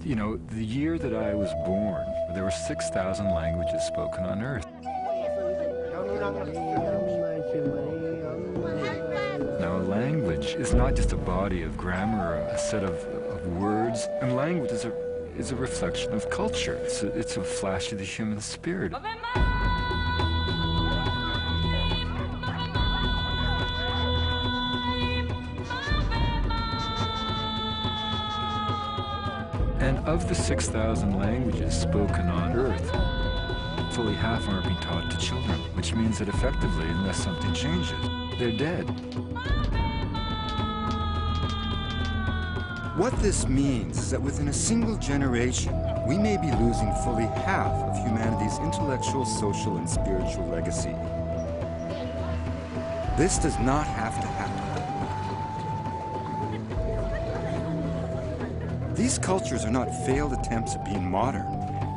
You know, the year that I was born, there were 6,000 languages spoken on Earth. Now, a language is not just a body of grammar or a set of words, and language is a reflection of culture. It's a flash of the human spirit. And of the 6,000 languages spoken on Earth, fully half of them are being taught to children, which means that effectively, unless something changes, they're dead. What this means is that within a single generation, we may be losing fully half of humanity's intellectual, social, and spiritual legacy. This does not have to happen. These cultures are not failed attempts at being modern.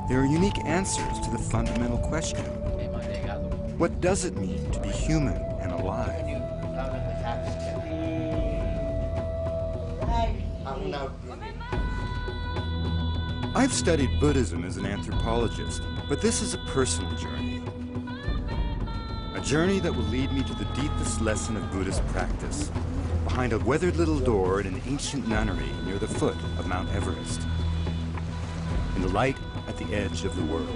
They are unique answers to the fundamental question. What does it mean to be human and alive? I've studied Buddhism as an anthropologist, but this is a personal journey. A journey that will lead me to the deepest lesson of Buddhist practice, behind a weathered little door in an ancient nunnery near the foot of Mount Everest, in the light at the edge of the world.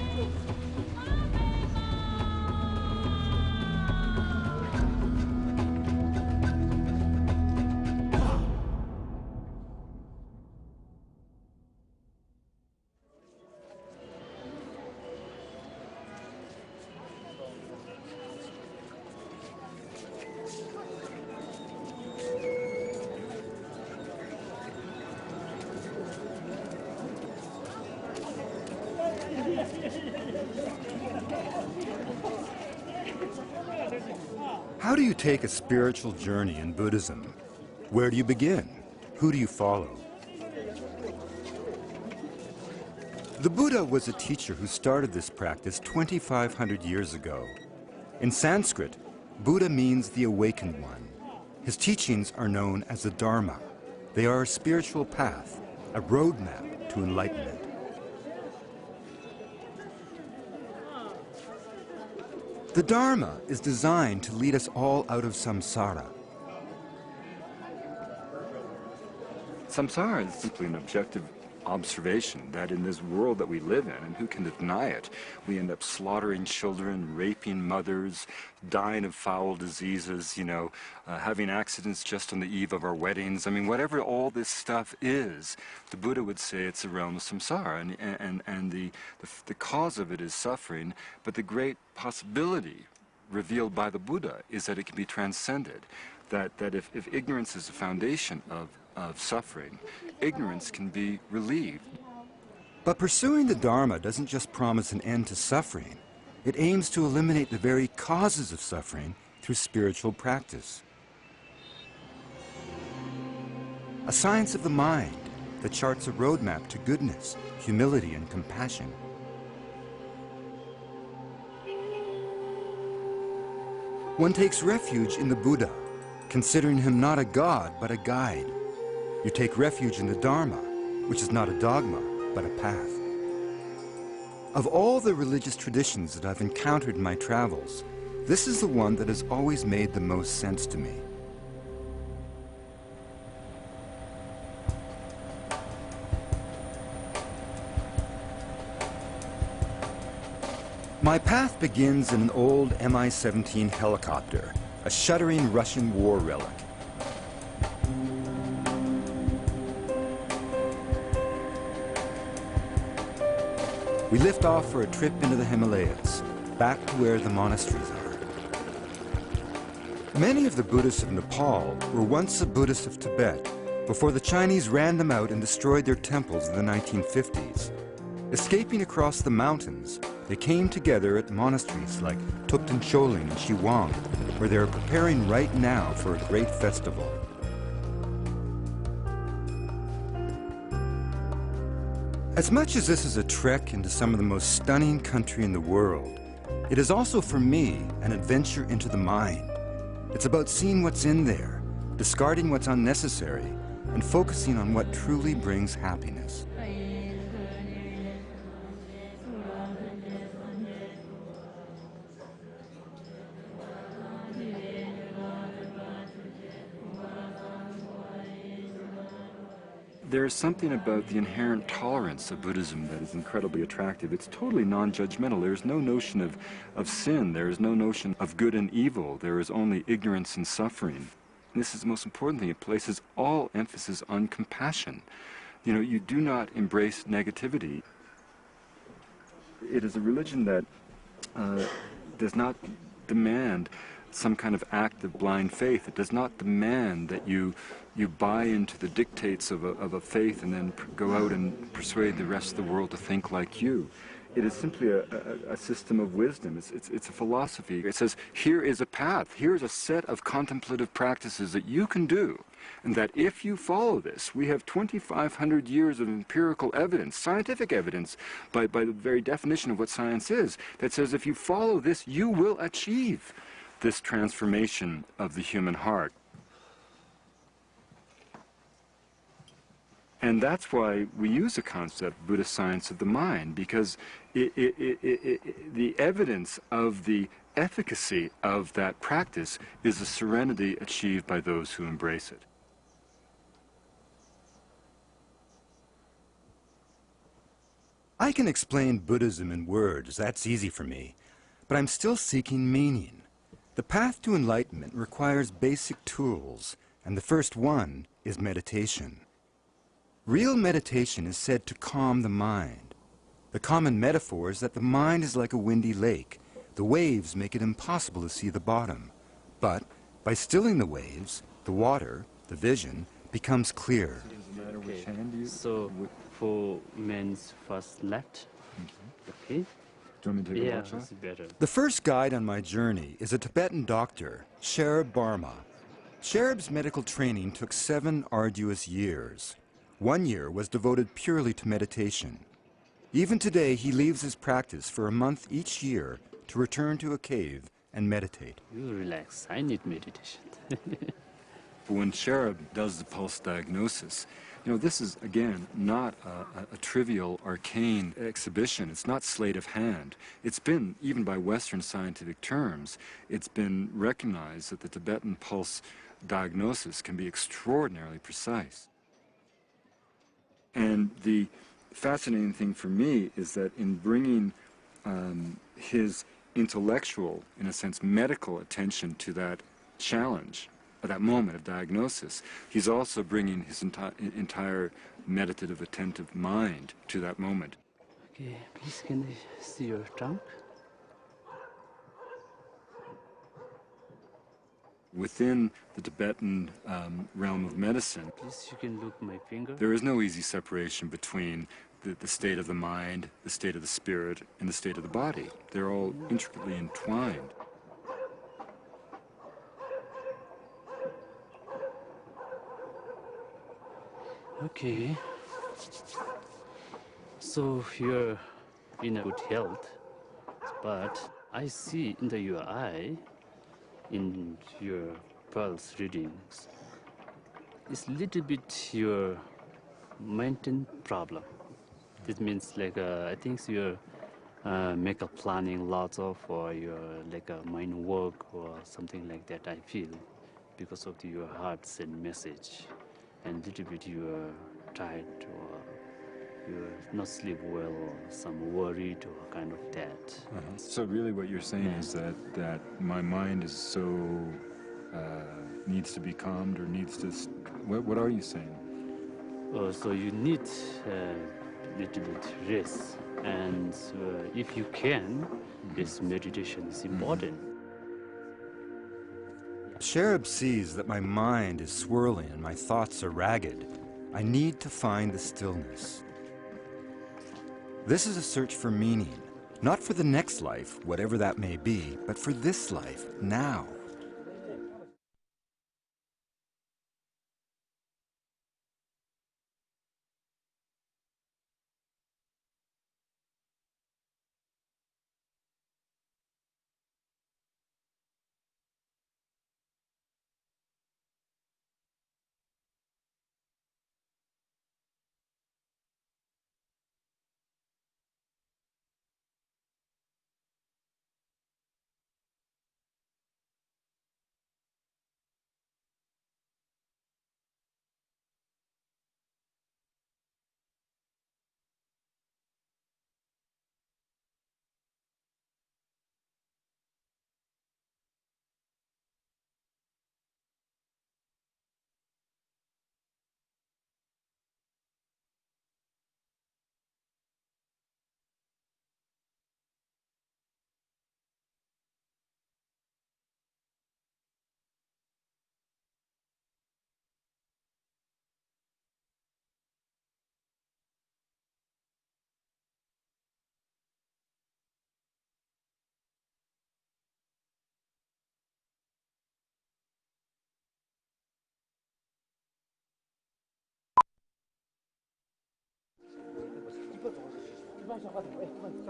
How do you take a spiritual journey in Buddhism? Where do you begin? Who do you follow? The Buddha was a teacher who started this practice 2,500 years ago. In Sanskrit, Buddha means the awakened one. His teachings are known as the Dharma. They are a spiritual path, a roadmap to enlightenment. The Dharma is designed to lead us all out of samsara. Samsara is simply an objective observation that in this world that we live in, and who can deny it, we end up slaughtering children, raping mothers, dying of foul diseases, having accidents just on the eve of our weddings. I mean, whatever all this stuff is, the Buddha would say it's a realm of samsara, and the cause of it is suffering, but the great possibility revealed by the Buddha is that it can be transcended, that if ignorance is the foundation of suffering, ignorance can be relieved. But pursuing the Dharma doesn't just promise an end to suffering. It aims to eliminate the very causes of suffering through spiritual practice. A science of the mind that charts a roadmap to goodness, humility, and compassion. One takes refuge in the Buddha, considering him not a god, but a guide. You take refuge in the Dharma, which is not a dogma, but a path. Of all the religious traditions that I've encountered in my travels, this is the one that has always made the most sense to me. My path begins in an old Mi-17 helicopter, a shuddering Russian war relic. We lift off for a trip into the Himalayas, back to where the monasteries are. Many of the Buddhists of Nepal were once the Buddhists of Tibet before the Chinese ran them out and destroyed their temples in the 1950s. Escaping across the mountains, they came together at monasteries like Thupten Choling and Shiwang, where they are preparing right now for a great festival. As much as this is a trek into some of the most stunning country in the world, it is also for me an adventure into the mind. It's about seeing what's in there, discarding what's unnecessary, and focusing on what truly brings happiness. There is something about the inherent tolerance of Buddhism that is incredibly attractive. It's totally non-judgmental. There is no notion of sin. There is no notion of good and evil. There is only ignorance and suffering. And this is the most important thing. It places all emphasis on compassion. You know, you do not embrace negativity. It is a religion that does not demand some kind of act of blind faith. It does not demand that you buy into the dictates of a faith and then go out and persuade the rest of the world to think like you. It is simply a system of wisdom. It's a philosophy. It says, here is a path. Here is a set of contemplative practices that you can do. And that if you follow this, we have 2,500 years of empirical evidence, scientific evidence, by the very definition of what science is, that says if you follow this, you will achieve this transformation of the human heart. And that's why we use the concept Buddhist science of the mind, because the evidence of the efficacy of that practice is a serenity achieved by those who embrace it. I can explain Buddhism in words, that's easy for me, but I'm still seeking meaning. The path to enlightenment requires basic tools, and the first one is meditation. Real meditation is said to calm the mind. The common metaphor is that the mind is like a windy lake. The waves make it impossible to see the bottom. But by stilling the waves, the water, the vision, becomes clear. Okay. So for men's first left. Okay. Do you want me to take a Yeah, watch that's better. The first guide on my journey is a Tibetan doctor, Sherab Barma. Sherab's medical training took 7 arduous years. 1 year was devoted purely to meditation. Even today, he leaves his practice for a month each year to return to a cave and meditate. You relax. I need meditation. When Sherab does the pulse diagnosis, you know, this is, again, not a trivial, arcane exhibition. It's not sleight of hand. It's been, even by Western scientific terms, it's been recognized that the Tibetan pulse diagnosis can be extraordinarily precise. And the fascinating thing for me is that in bringing his intellectual, in a sense, medical attention to that challenge, at that moment of diagnosis, he's also bringing his entire meditative, attentive mind to that moment. Okay, please can I see your tongue? Within the Tibetan realm of medicine, Please, you can look my finger. there is no easy separation between the state of the mind, the state of the spirit, and the state of the body. They're all intricately entwined. Okay. So you're in a good health, but I see in your eye, in your pulse readings, it's little bit your maintenance problem. This means like I think your makeup planning lots of, or your like mind work or something like that. I feel because of your heart send message, and little bit you are tired or you're not sleep well or some worried or kind of that. So really what you're saying is that my mind is so, needs to be calmed or needs to, what are you saying? So you need little bit rest, and if you can, this meditation is important. Sherab sees that my mind is swirling and my thoughts are ragged. I need to find the stillness. This is a search for meaning, not for the next life, whatever that may be, but for this life, now.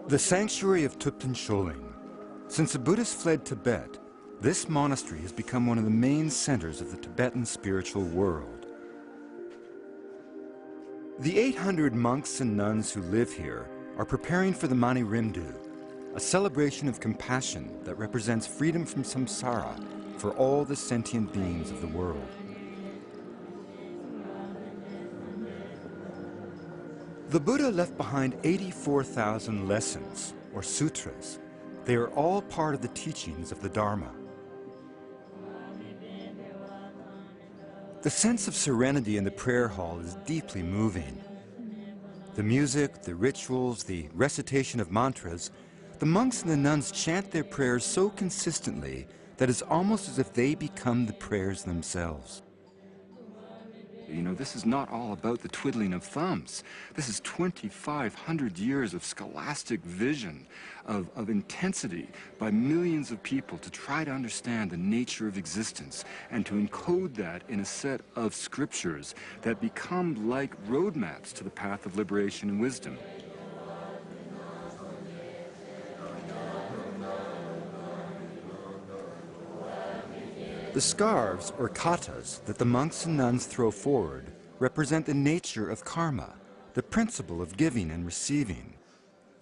The sanctuary of Thupten Choling. Since the Buddhists fled Tibet, this monastery has become one of the main centers of the Tibetan spiritual world. The 800 monks and nuns who live here are preparing for the Mani Rimdu, a celebration of compassion that represents freedom from samsara for all the sentient beings of the world. The Buddha left behind 84,000 lessons, or sutras. They are all part of the teachings of the Dharma. The sense of serenity in the prayer hall is deeply moving. The music, the rituals, the recitation of mantras, the monks and the nuns chant their prayers so consistently that it's almost as if they become the prayers themselves. You know, this is not all about the twiddling of thumbs. This is 2,500 years of scholastic vision, of intensity by millions of people to try to understand the nature of existence and to encode that in a set of scriptures that become like roadmaps to the path of liberation and wisdom. The scarves, or katas, that the monks and nuns throw forward represent the nature of karma, the principle of giving and receiving.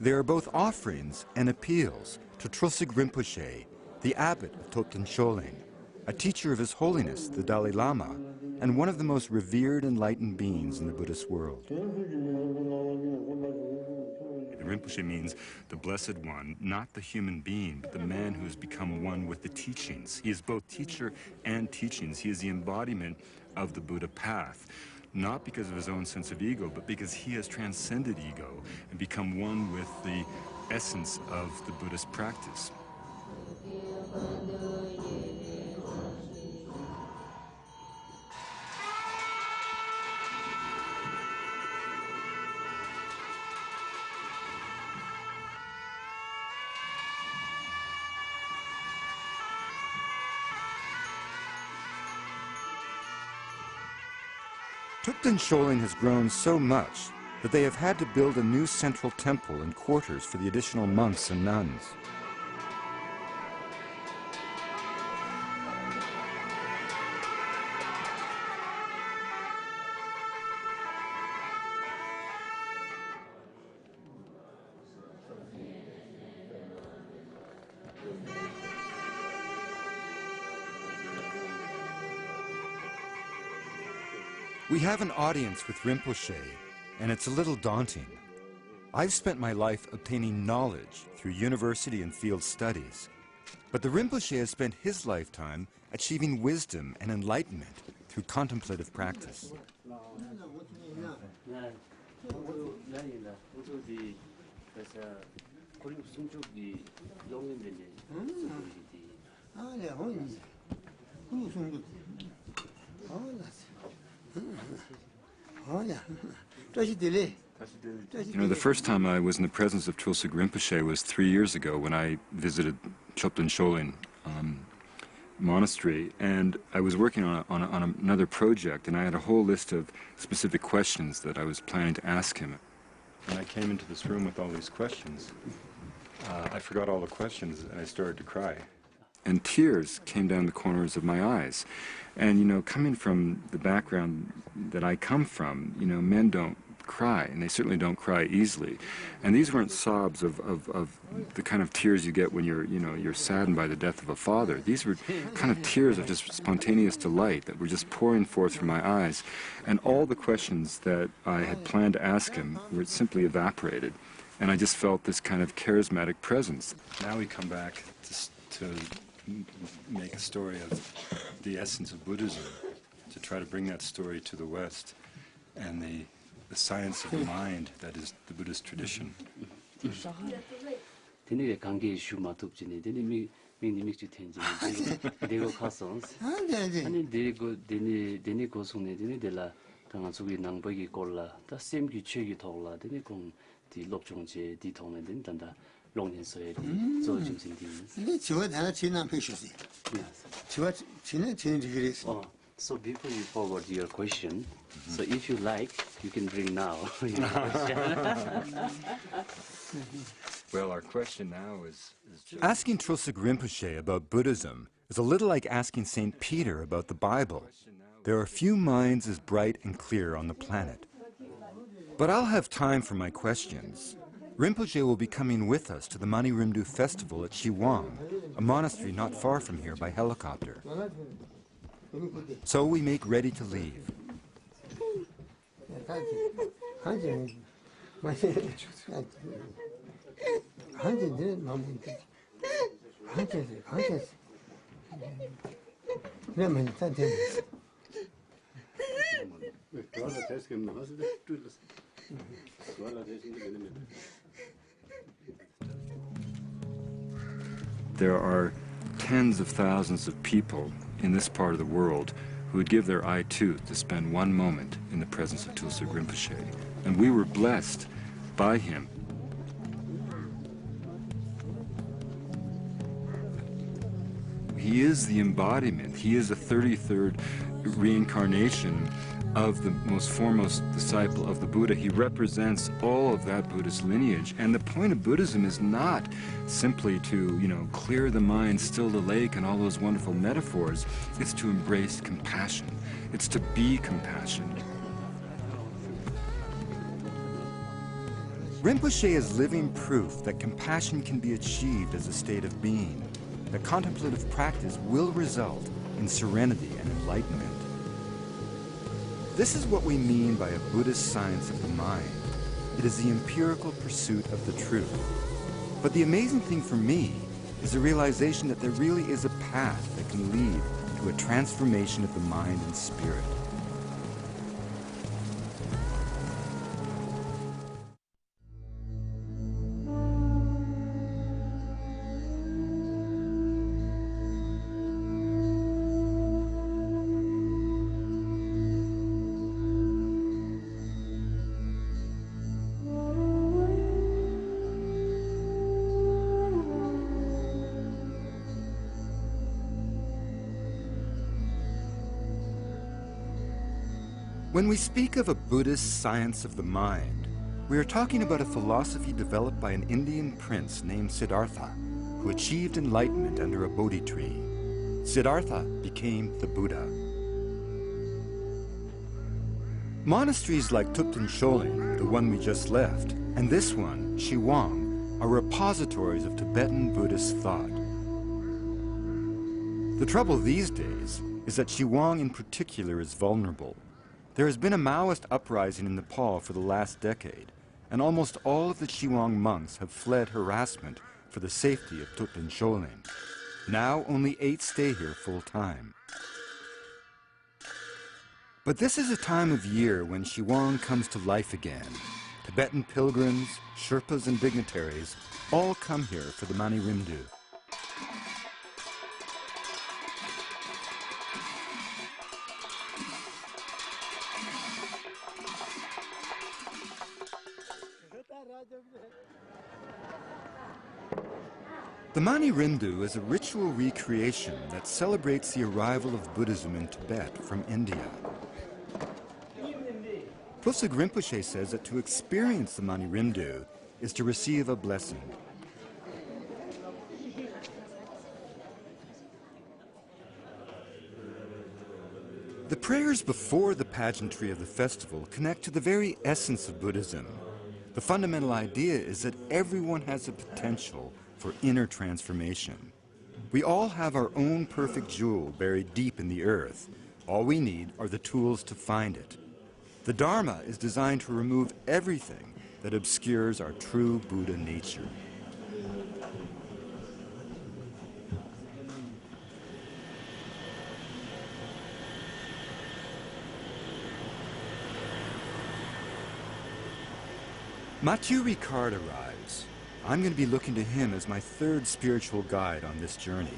They are both offerings and appeals to Trulsig Rinpoche, the abbot of Thupten Choling, a teacher of His Holiness, the Dalai Lama, and one of the most revered enlightened beings in the Buddhist world. Rinpoche means the Blessed One, not the human being, but the man who has become one with the teachings. He is both teacher and teachings. He is the embodiment of the Buddha path, not because of his own sense of ego, but because he has transcended ego and become one with the essence of the Buddhist practice. Thupten Choling has grown so much that they have had to build a new central temple and quarters for the additional monks and nuns. We have an audience with Rinpoche, and it's a little daunting. I've spent my life obtaining knowledge through university and field studies, but the Rinpoche has spent his lifetime achieving wisdom and enlightenment through contemplative practice. You know, the first time I was in the presence of Trulsig Rinpoche was 3 years ago when I visited Thupten Choling Monastery, and I was working on another project, and I had a whole list of specific questions that I was planning to ask him. When I came into this room with all these questions, I forgot all the questions and I started to cry. And tears came down the corners of my eyes. And, you know, coming from the background that I come from, you know, men don't cry, and they certainly don't cry easily. And these weren't sobs of the kind of tears you get when you're saddened by the death of a father. These were kind of tears of just spontaneous delight that were just pouring forth from my eyes. And all the questions that I had planned to ask him were simply evaporated. And I just felt this kind of charismatic presence. Now we come back to make a story of the essence of Buddhism, to try to bring that story to the West, and the science of the mind that is the Buddhist tradition. So before you forward your question, so if you like, you can bring now your question. Well, our question now is just... Asking Trosik Rinpoche about Buddhism is a little like asking St. Peter about the Bible. There are few minds as bright and clear on the planet. But I'll have time for my questions. Rinpoche will be coming with us to the Mani Rimdu festival at Shiwang, a monastery not far from here by helicopter. So we make ready to leave. There are tens of thousands of people in this part of the world who would give their eye tooth to spend one moment in the presence of Trosik Rinpoche. And we were blessed by him. He is the embodiment. He is the 33rd reincarnation of the most foremost disciple of the Buddha. He represents all of that Buddhist lineage. And the point of Buddhism is not simply to, clear the mind, still the lake, and all those wonderful metaphors. It's to embrace compassion. It's to be compassionate. Rinpoche is living proof that compassion can be achieved as a state of being, that contemplative practice will result in serenity and enlightenment. This is what we mean by a Buddhist science of the mind. It is the empirical pursuit of the truth. But the amazing thing for me is the realization that there really is a path that can lead to a transformation of the mind and spirit. When we speak of a Buddhist science of the mind, we are talking about a philosophy developed by an Indian prince named Siddhartha, who achieved enlightenment under a Bodhi tree. Siddhartha became the Buddha. Monasteries like Thupten Choling, the one we just left, and this one, Shiwang, are repositories of Tibetan Buddhist thought. The trouble these days is that Shiwang in particular is vulnerable. There has been a Maoist uprising in Nepal for the last decade, and almost all of the Shiwang monks have fled harassment for the safety of Thupten Choling. Now only 8 stay here full-time. But this is a time of year when Shiwang comes to life again. Tibetan pilgrims, Sherpas and dignitaries all come here for the Mani Rimdu. The Mani Rimdu is a ritual recreation that celebrates the arrival of Buddhism in Tibet from India. Trosik Rinpoche says that to experience the Mani Rimdu is to receive a blessing. The prayers before the pageantry of the festival connect to the very essence of Buddhism. The fundamental idea is that everyone has the potential for inner transformation. We all have our own perfect jewel buried deep in the earth. All we need are the tools to find it. The Dharma is designed to remove everything that obscures our true Buddha nature. Mathieu Ricard arrives. I'm going to be looking to him as my 3rd spiritual guide on this journey.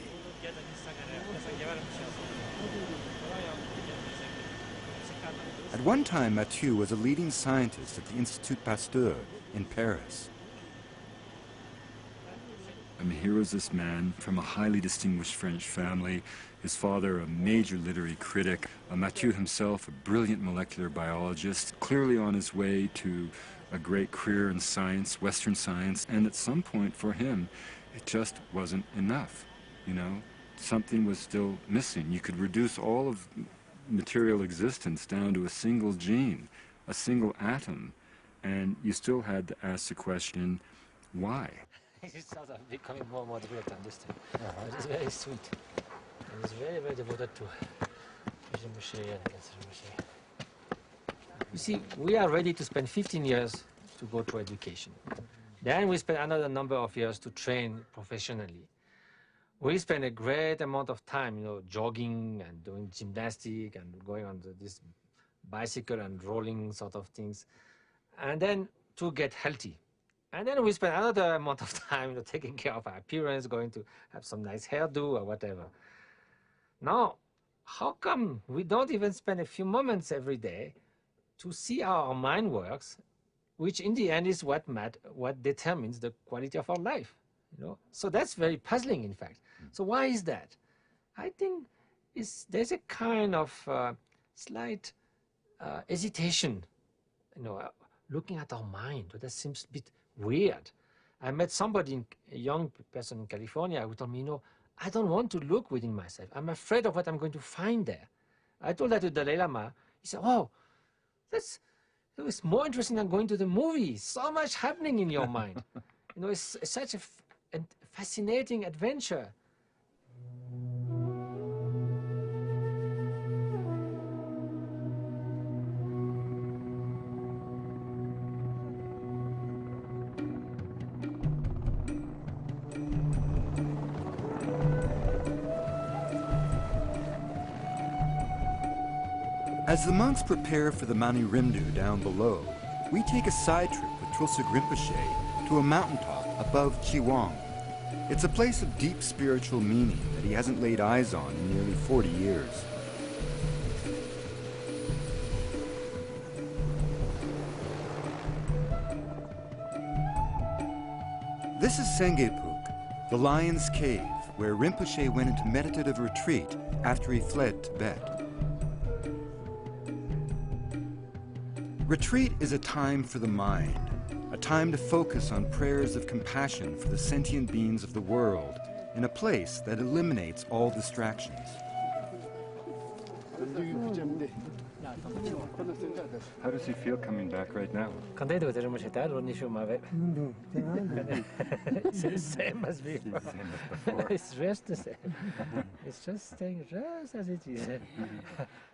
At one time, Mathieu was a leading scientist at the Institut Pasteur in Paris. I mean, here was this man from a highly distinguished French family, his father a major literary critic, Mathieu himself a brilliant molecular biologist, clearly on his way to a great career in science, Western science, and at some point for him, it just wasn't enough, you know? Something was still missing. You could reduce all of material existence down to a single gene, a single atom, and you still had to ask the question, why? It's sort of becoming more and more difficult to understand. It is very sweet. It is very, very devoted to Rinpoche and Rinpoche. You see, we are ready to spend 15 years to go to education. Then we spend another number of years to train professionally. We spend a great amount of time, you know, jogging and doing gymnastics and going on this bicycle and rolling sort of things, and then to get healthy. And then we spend another amount of time, you know, taking care of our appearance, going to have some nice hairdo or whatever. Now, how come we don't even spend a few moments every day to see how our mind works, which in the end is what determines the quality of our life? You know? So that's very puzzling, in fact. So why is that? I think there's a kind of slight hesitation, you know, looking at our mind. That seems a bit weird. I met somebody, a young person in California, who told me, you know, I don't want to look within myself. I'm afraid of what I'm going to find there. I told that to Dalai Lama. He said, oh, that was more interesting than going to the movies. So much happening in your mind. You know, it's such a fascinating adventure. As the monks prepare for the Mani Rimdu down below, we take a side trip with Tulsuk Rinpoche to a mountaintop above Chiwang. It's a place of deep spiritual meaning that he hasn't laid eyes on in nearly 40 years. This is Sengepuk, the Lion's Cave, where Rinpoche went into meditative retreat after he fled Tibet. Retreat is a time for the mind, a time to focus on prayers of compassion for the sentient beings of the world in a place that eliminates all distractions. How does he feel coming back right now? Contento de It's the same as before. It's just the same. It's just staying just as it is.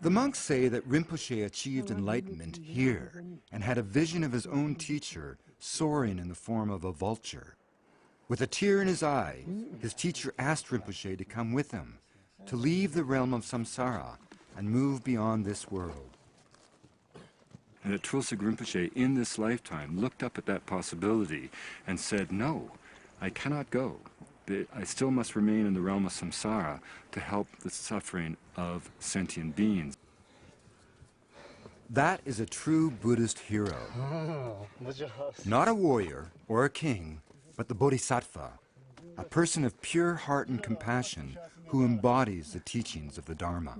The monks say that Rinpoche achieved enlightenment here and had a vision of his own teacher soaring in the form of a vulture. With a tear in his eye, his teacher asked Rinpoche to come with him, to leave the realm of samsara and move beyond this world. And that Tulsuk Rinpoche, in this lifetime, looked up at that possibility and said, no, I cannot go. I still must remain in the realm of samsara to help the suffering of sentient beings. That is a true Buddhist hero. Not a warrior or a king, but the bodhisattva, a person of pure heart and compassion who embodies the teachings of the Dharma.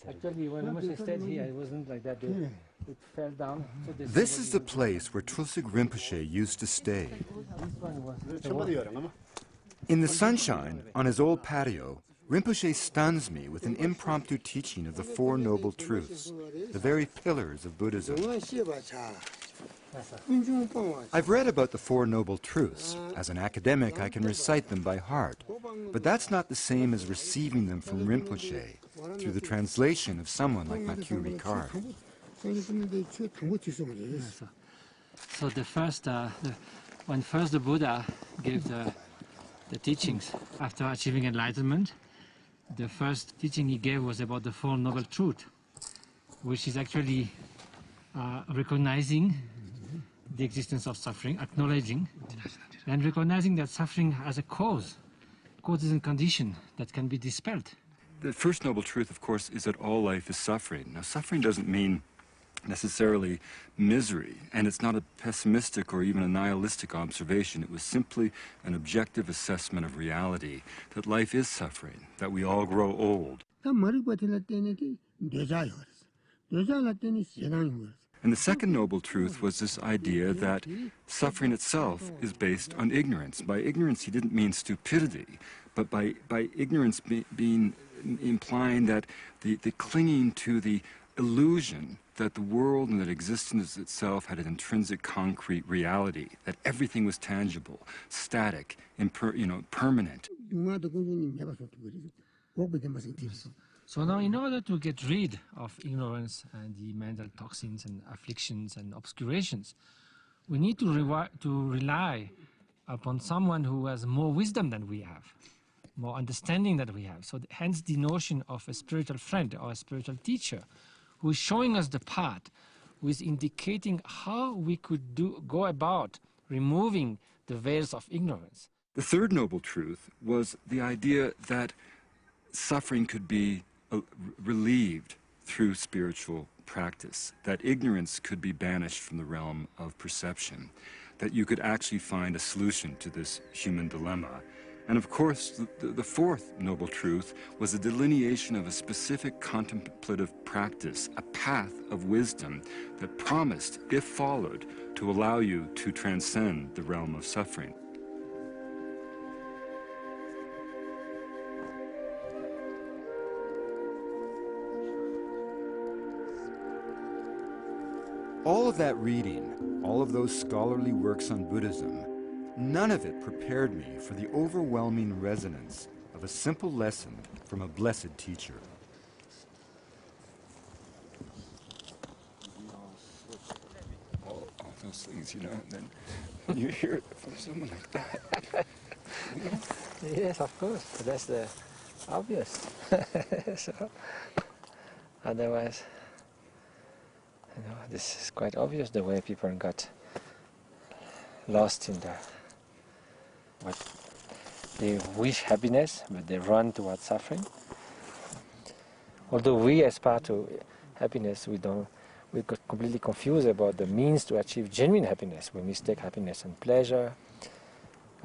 Actually, when Rinpoche stayed here, it wasn't like that. It fell down. So This is the place where Tulsig Rinpoche used to stay. This one was In the sunshine, on his old patio, Rinpoche stuns me with an impromptu teaching of the Four Noble Truths, the very pillars of Buddhism. I've read about the Four Noble Truths. As an academic, I can recite them by heart. But that's not the same as receiving them from Rinpoche through the translation of someone like Mathieu Ricard. So the first, when first the Buddha gave the teachings after achieving enlightenment, the first teaching he gave was about the Four Noble Truths, which is actually recognizing the existence of suffering, acknowledging, and recognizing that suffering has a cause and condition that can be dispelled. The first noble truth, of course, is that all life is suffering. Now, suffering doesn't mean necessarily misery, and it's not a pessimistic or even a nihilistic observation. It was simply an objective assessment of reality, that life is suffering, that we all grow old. And the second noble truth was this idea that suffering itself is based on ignorance. By ignorance, he didn't mean stupidity, but by ignorance implying that the clinging to the illusion that the world and that existence itself had an intrinsic concrete reality, that everything was tangible, static, permanent. So now, in order to get rid of ignorance and the mental toxins and afflictions and obscurations, we need to rely upon someone who has more wisdom than we have, more understanding than we have. So hence the notion of a spiritual friend or a spiritual teacher who is showing us the path, who is indicating how we could go about removing the veils of ignorance. The third noble truth was the idea that suffering could be relieved through spiritual practice, that ignorance could be banished from the realm of perception, that you could actually find a solution to this human dilemma. And of course, the fourth noble truth was a delineation of a specific contemplative practice, a path of wisdom that promised, if followed, to allow you to transcend the realm of suffering. All of that reading, all of those scholarly works on Buddhism, none of it prepared me for the overwhelming resonance of a simple lesson from a blessed teacher. All those things, and then when you hear it from someone like that. Yes, of course. That's the obvious. So, otherwise, this is quite obvious the way people got lost in what they wish happiness, but they run towards suffering. Although we aspire to happiness, we got completely confused about the means to achieve genuine happiness. We mistake happiness and pleasure,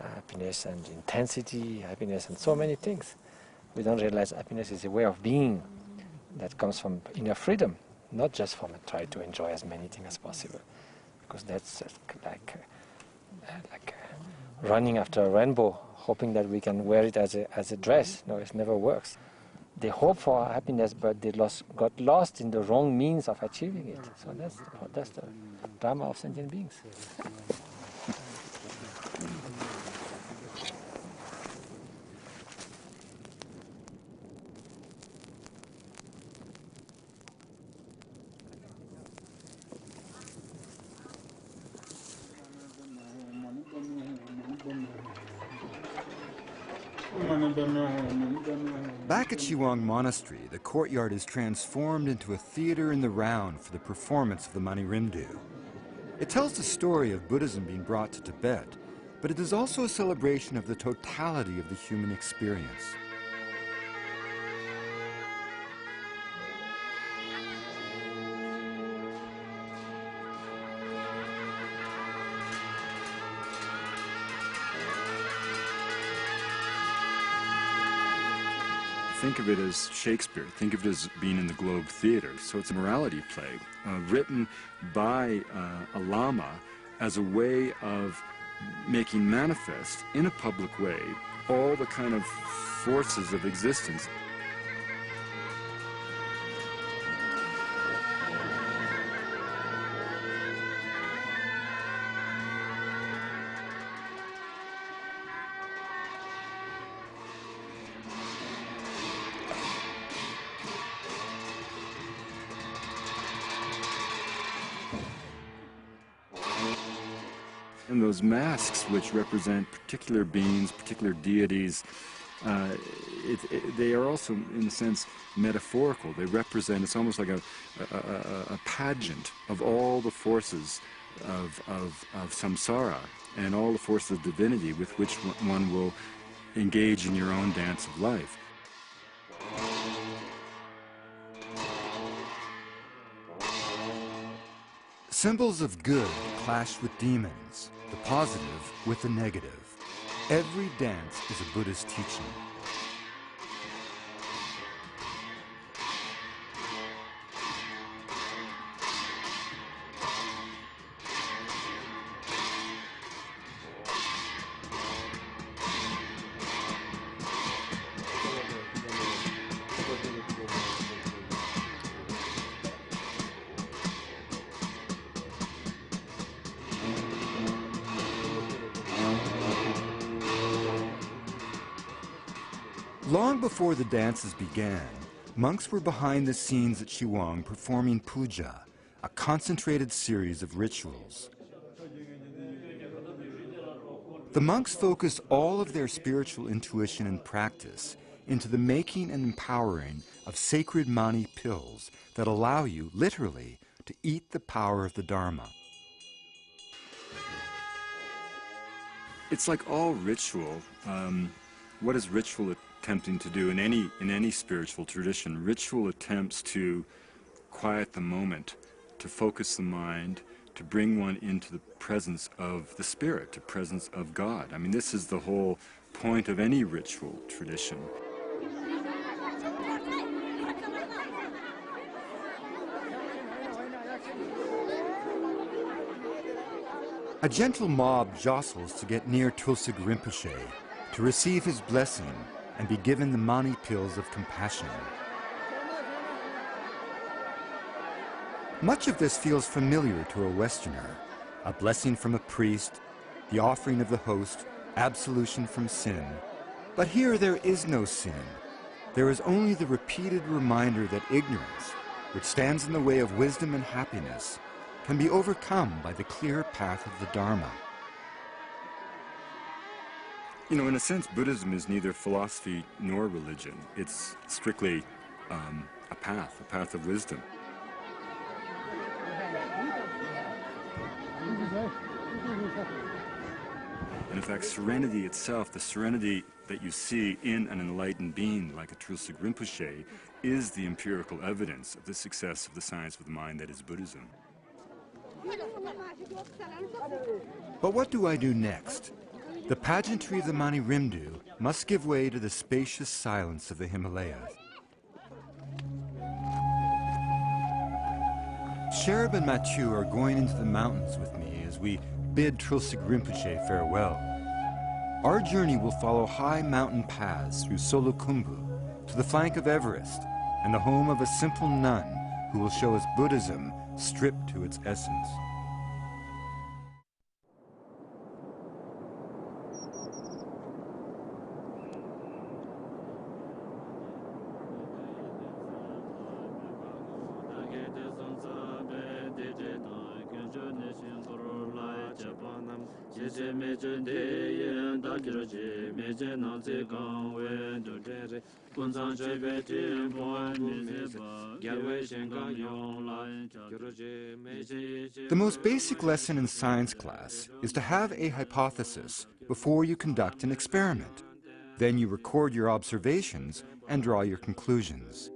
happiness and intensity, happiness and so many things. We don't realize happiness is a way of being that comes from inner freedom, not just from trying to enjoy as many things as possible, because that's like running after a rainbow, hoping that we can wear it as a dress. No, it never works. They hope for happiness, but they got lost in the wrong means of achieving it. So that's the drama of sentient beings. Back at Shiwang Monastery, the courtyard is transformed into a theater in the round for the performance of the Mani Rimdu. It tells the story of Buddhism being brought to Tibet, but it is also a celebration of the totality of the human experience. think of it as Shakespeare. Think of it as being in the Globe Theater. So it's a morality play written by a lama as a way of making manifest in a public way all the kind of forces of existence. And those masks, which represent particular beings, particular deities, they are also, in a sense, metaphorical. They represent, it's almost like a pageant of all the forces of samsara and all the forces of divinity with which one will engage in your own dance of life. Symbols of good clash with demons, the positive with the negative. Every dance is a Buddhist teaching. Long before the dances began, monks were behind the scenes at Shiwang performing puja, a concentrated series of rituals. The monks focused all of their spiritual intuition and practice into the making and empowering of sacred mani pills that allow you, literally, to eat the power of the Dharma. It's like all ritual. What is ritual attempting to do in any spiritual tradition? Ritual attempts to quiet the moment, to focus the mind, to bring one into the presence of the spirit, the presence of God. I mean, this is the whole point of any ritual tradition. A gentle mob jostles to get near Tulsig Rinpoche, to receive his blessing and be given the mani pills of compassion. Much of this feels familiar to a Westerner. A blessing from a priest, the offering of the host, absolution from sin. But here there is no sin. There is only the repeated reminder that ignorance, which stands in the way of wisdom and happiness, can be overcome by the clear path of the Dharma. You know, in a sense, Buddhism is neither philosophy nor religion. It's strictly a path of wisdom. And in fact, serenity itself, the serenity that you see in an enlightened being like a Tulsig Rinpoche, is the empirical evidence of the success of the science of the mind that is Buddhism. But what do I do next? The pageantry of the Mani Rimdu must give way to the spacious silence of the Himalayas. Sherab and Mathieu are going into the mountains with me as we bid Tulsig Rinpoche farewell. Our journey will follow high mountain paths through Solukhumbu to the flank of Everest and the home of a simple nun who will show us Buddhism stripped to its essence. The most basic lesson in science class is to have a hypothesis before you conduct an experiment. Then you record your observations and draw your conclusions.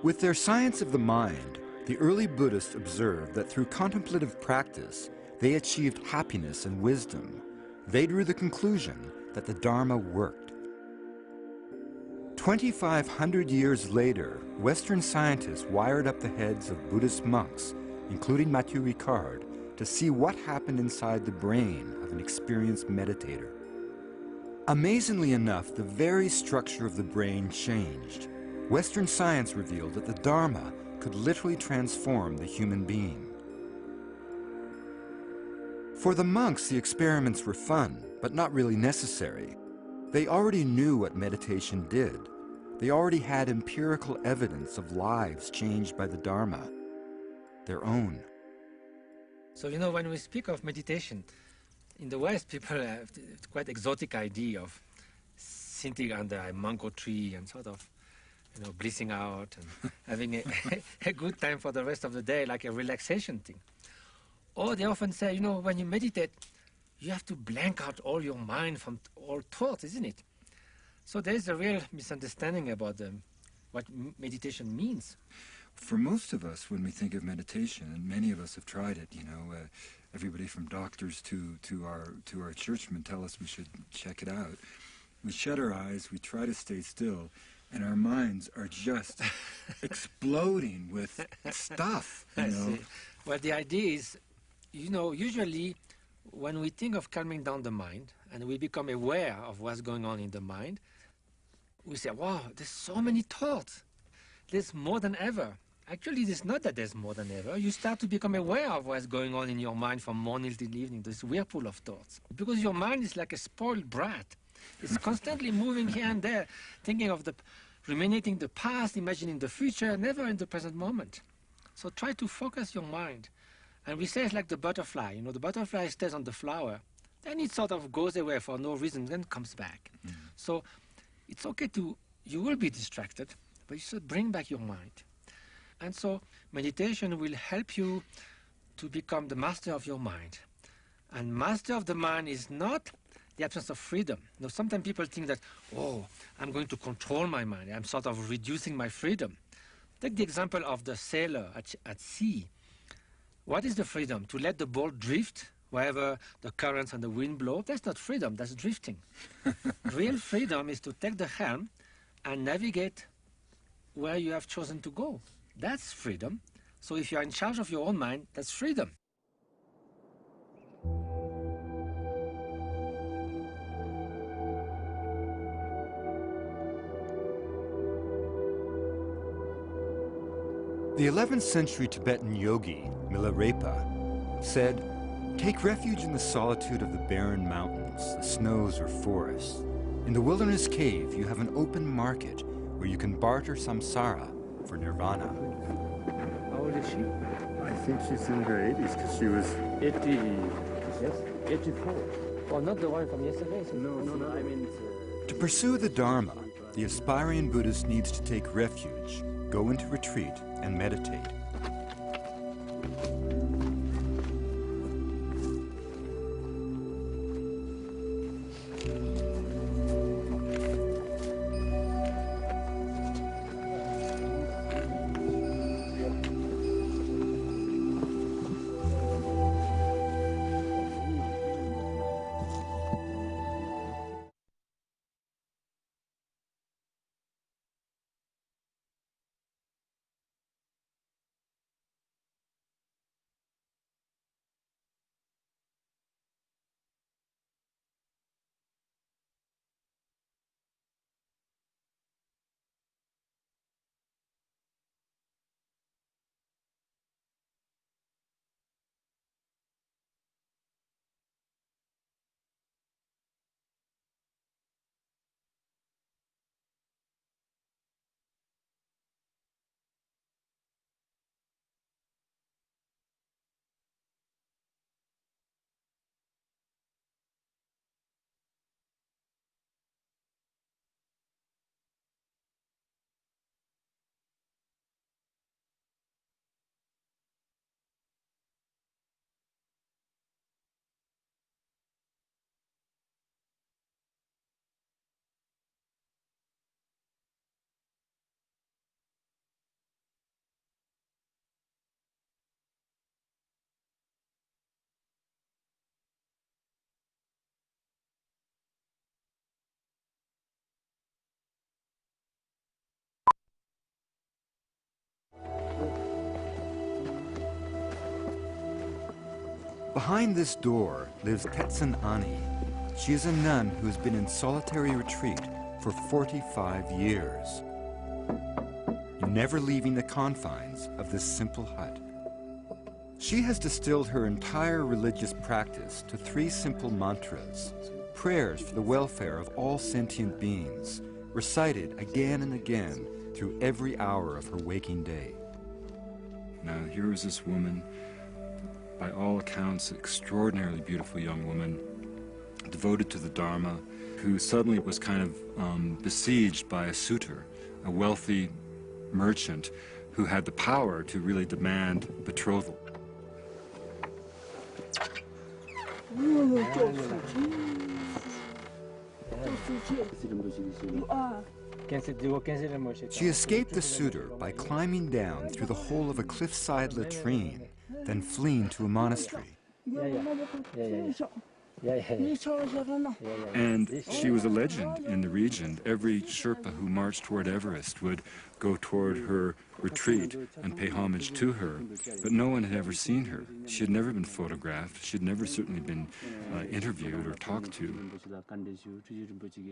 With their science of the mind, the early Buddhists observed that through contemplative practice, they achieved happiness and wisdom. They drew the conclusion that the Dharma worked. 2,500 years later, Western scientists wired up the heads of Buddhist monks, including Mathieu Ricard, to see what happened inside the brain of an experienced meditator. Amazingly enough, the very structure of the brain changed. Western science revealed that the Dharma could literally transform the human being. For the monks, the experiments were fun, but not really necessary. They already knew what meditation did. They already had empirical evidence of lives changed by the Dharma, their own. So, you know, when we speak of meditation, in the West, people have quite exotic idea of sitting under a mango tree and sort of, you know, blissing out and having a good time for the rest of the day, like a relaxation thing. Or they often say, you know, when you meditate, you have to blank out all your mind from all thoughts, isn't it? So there's a real misunderstanding about what meditation means. For most of us, when we think of meditation, and many of us have tried it, you know, everybody from doctors to our churchmen tell us we should check it out. We shut our eyes, we try to stay still, and our minds are just exploding with stuff, you know. See. Well, the idea is, you know, usually when we think of calming down the mind and we become aware of what's going on in the mind, we say, wow, there's so many thoughts. There's more than ever. Actually, it's not that there's more than ever. You start to become aware of what's going on in your mind from morning till evening, this whirlpool of thoughts. Because your mind is like a spoiled brat. It's constantly moving here and there, thinking of ruminating the past, imagining the future, never in the present moment. So try to focus your mind. And we say it's like the butterfly. You know, the butterfly stays on the flower, then it sort of goes away for no reason, then comes back. So it's okay you will be distracted, but you should bring back your mind. And so meditation will help you to become the master of your mind. And master of the mind is not the absence of freedom. You know, sometimes people think that, oh, I'm going to control my mind. I'm sort of reducing my freedom. Take the example of the sailor at sea. What is the freedom? To let the boat drift wherever the currents and the wind blow? That's not freedom, that's drifting. Real freedom is to take the helm and navigate where you have chosen to go. That's freedom. So if you're in charge of your own mind, that's freedom. The 11th century Tibetan yogi, Milarepa, said, "Take refuge in the solitude of the barren mountains, the snows or forests. In the wilderness cave, you have an open market where you can barter samsara for nirvana." How old is she? I think she's in her 80s because she was... 80, yes, 84. Oh, not the one from yesterday? No, I mean... To pursue the Dharma, the aspiring Buddhist needs to take refuge, go into retreat, and meditate. Behind this door lives Tetsun Ani. She is a nun who has been in solitary retreat for 45 years, never leaving the confines of this simple hut. She has distilled her entire religious practice to 3 simple mantras, prayers for the welfare of all sentient beings, recited again and again through every hour of her waking day. Now, here is this woman, by all accounts, an extraordinarily beautiful young woman, devoted to the Dharma, who suddenly was kind of besieged by a suitor, a wealthy merchant who had the power to really demand betrothal. She escaped the suitor by climbing down through the hole of a cliffside latrine, then fleeing to a monastery. And she was a legend in the region. Every Sherpa who marched toward Everest would go toward her retreat and pay homage to her, but no one had ever seen her. She had never been photographed. She had never certainly been interviewed or talked to.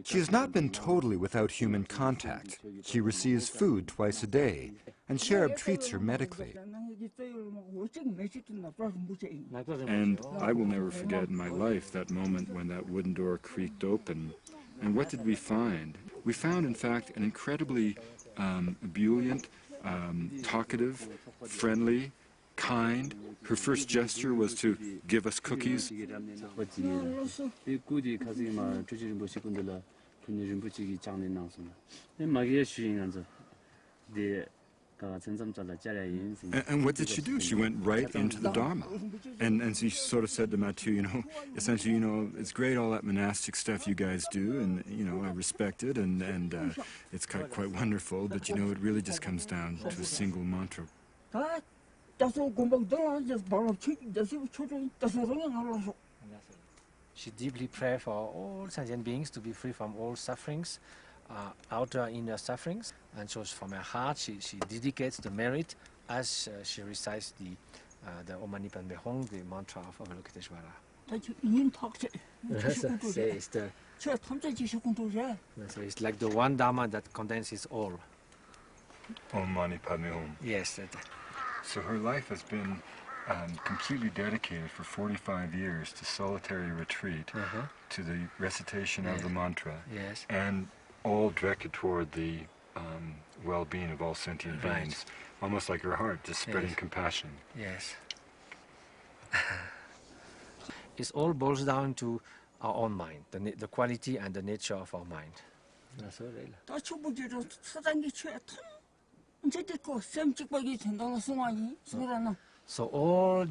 She has not been totally without human contact. She receives food twice a day, and Sherab treats her medically. And I will never forget in my life that moment when that wooden door creaked open. And what did we find? We found, in fact, an incredibly ebullient, talkative, friendly, kind. Her first gesture was to give us cookies. And what did she do? She went right into the Dharma. And she sort of said to Mathieu, you know, essentially, you know, it's great all that monastic stuff you guys do, and, you know, I respect it, and it's quite wonderful, but, you know, it really just comes down to a single mantra. She deeply prays for all sentient beings to be free from all sufferings, outer inner sufferings, and so from her heart she dedicates the merit as she recites the Om Mani Padme Hum, the mantra of Avalokiteshvara. So it's like the one Dharma that condenses all. Om Mani Padme Hum. Yes. So her life has been completely dedicated for 45 years to solitary retreat, to the recitation of the mantra, and all directed toward the well-being of all sentient beings, almost like her heart, just spreading compassion. Yes. It all boils down to our own mind, the quality and the nature of our mind. So all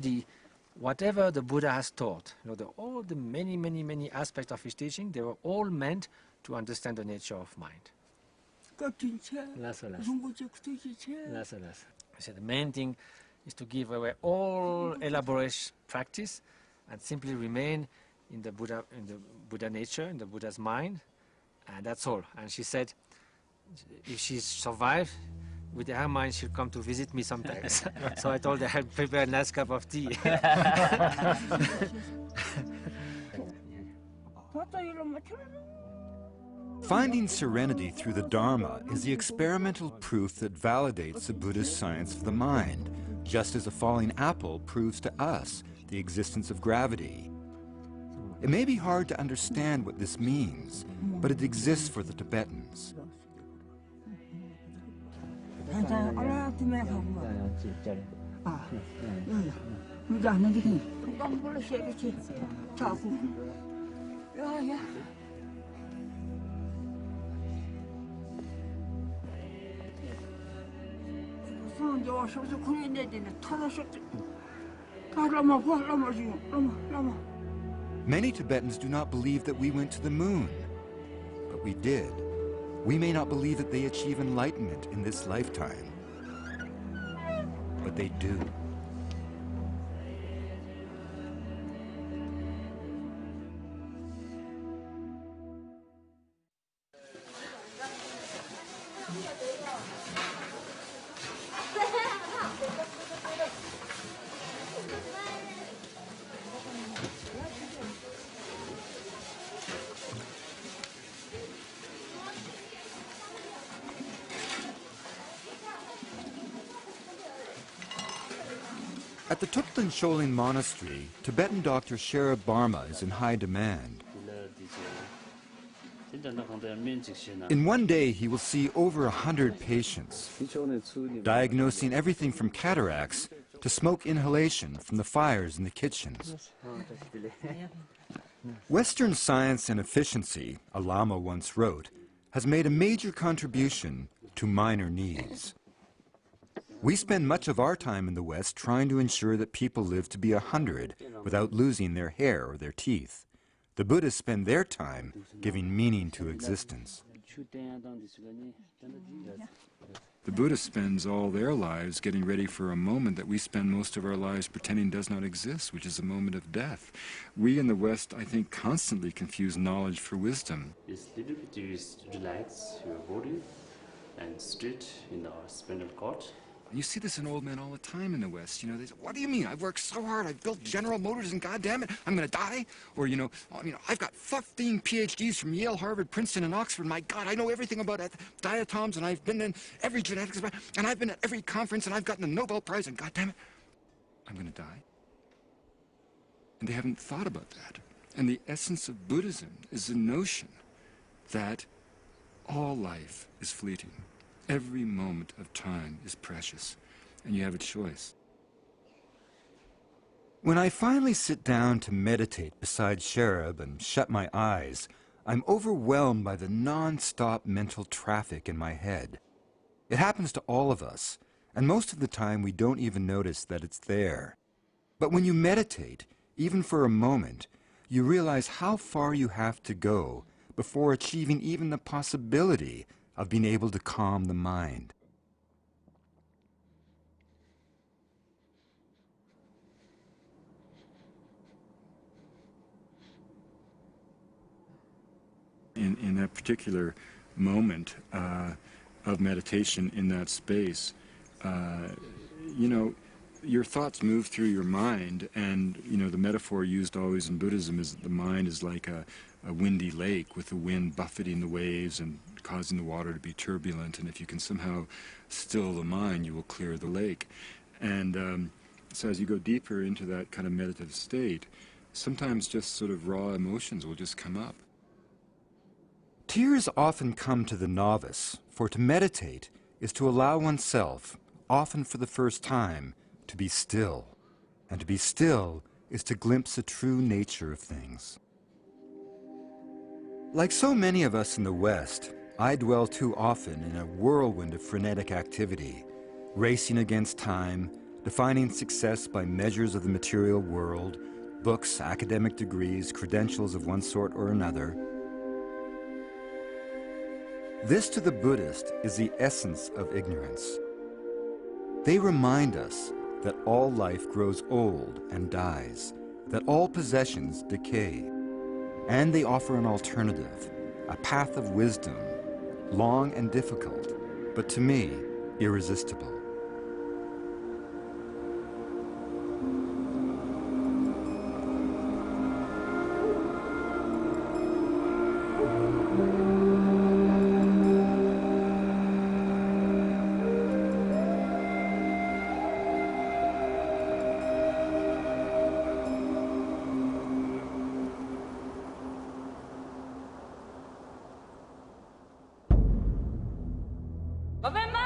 whatever the Buddha has taught, you know, all the many aspects of his teaching, they were all meant to understand the nature of mind. So the main thing is to give away all elaborate practice and simply remain in the Buddha nature, in the Buddha's mind, and that's all. And she said, if she survived, with her mind, she'll come to visit me sometimes. So I told her I'd prepare a nice cup of tea. Finding serenity through the Dharma is the experimental proof that validates the Buddhist science of the mind, just as a falling apple proves to us the existence of gravity. It may be hard to understand what this means, but it exists for the Tibetans. Many Tibetans do not believe that we went to the moon, but we did. We may not believe that they achieve enlightenment in this lifetime, but they do. At the Thupten Choling Monastery, Tibetan doctor Shara Barma is in high demand. In one day, he will see over 100 patients, diagnosing everything from cataracts to smoke inhalation from the fires in the kitchens. Western science and efficiency, a Lama once wrote, has made a major contribution to minor needs. We spend much of our time in the West trying to ensure that people live to be 100 without losing their hair or their teeth. The Buddhists spend their time giving meaning to existence. The Buddhist spends all their lives getting ready for a moment that we spend most of our lives pretending does not exist, which is a moment of death. We in the West, I think, constantly confuse knowledge for wisdom. It's a little bit you relax your body and straight in our spinal cord. And you see this in old men all the time in the West. You know, they say, what do you mean? I've worked so hard. I've built General Motors and goddamn it, I'm going to die? Or, I've got 15 PhDs from Yale, Harvard, Princeton, and Oxford. My God, I know everything about diatoms, and I've been in every genetics, and I've been at every conference, and I've gotten a Nobel Prize, and goddamn it, I'm going to die. And they haven't thought about that. And the essence of Buddhism is the notion that all life is fleeting. Every moment of time is precious, and you have a choice. When I finally sit down to meditate beside Sherab and shut my eyes, I'm overwhelmed by the non-stop mental traffic in my head. It happens to all of us, and most of the time we don't even notice that it's there. But when you meditate, even for a moment, you realize how far you have to go before achieving even the possibility of being able to calm the mind. In that particular moment of meditation in that space, your thoughts move through your mind, and, the metaphor used always in Buddhism is that the mind is like a windy lake with the wind buffeting the waves and causing the water to be turbulent, and if you can somehow still the mind, you will clear the lake. And so as you go deeper into that kind of meditative state, sometimes just sort of raw emotions will just come up. Tears often come to the novice, for to meditate is to allow oneself, often for the first time, to be still. And to be still is to glimpse the true nature of things. Like so many of us in the West, I dwell too often in a whirlwind of frenetic activity, racing against time, defining success by measures of the material world, books, academic degrees, credentials of one sort or another. This, to the Buddhist, is the essence of ignorance. They remind us that all life grows old and dies, that all possessions decay. And they offer an alternative, a path of wisdom, long and difficult, but to me, irresistible. November!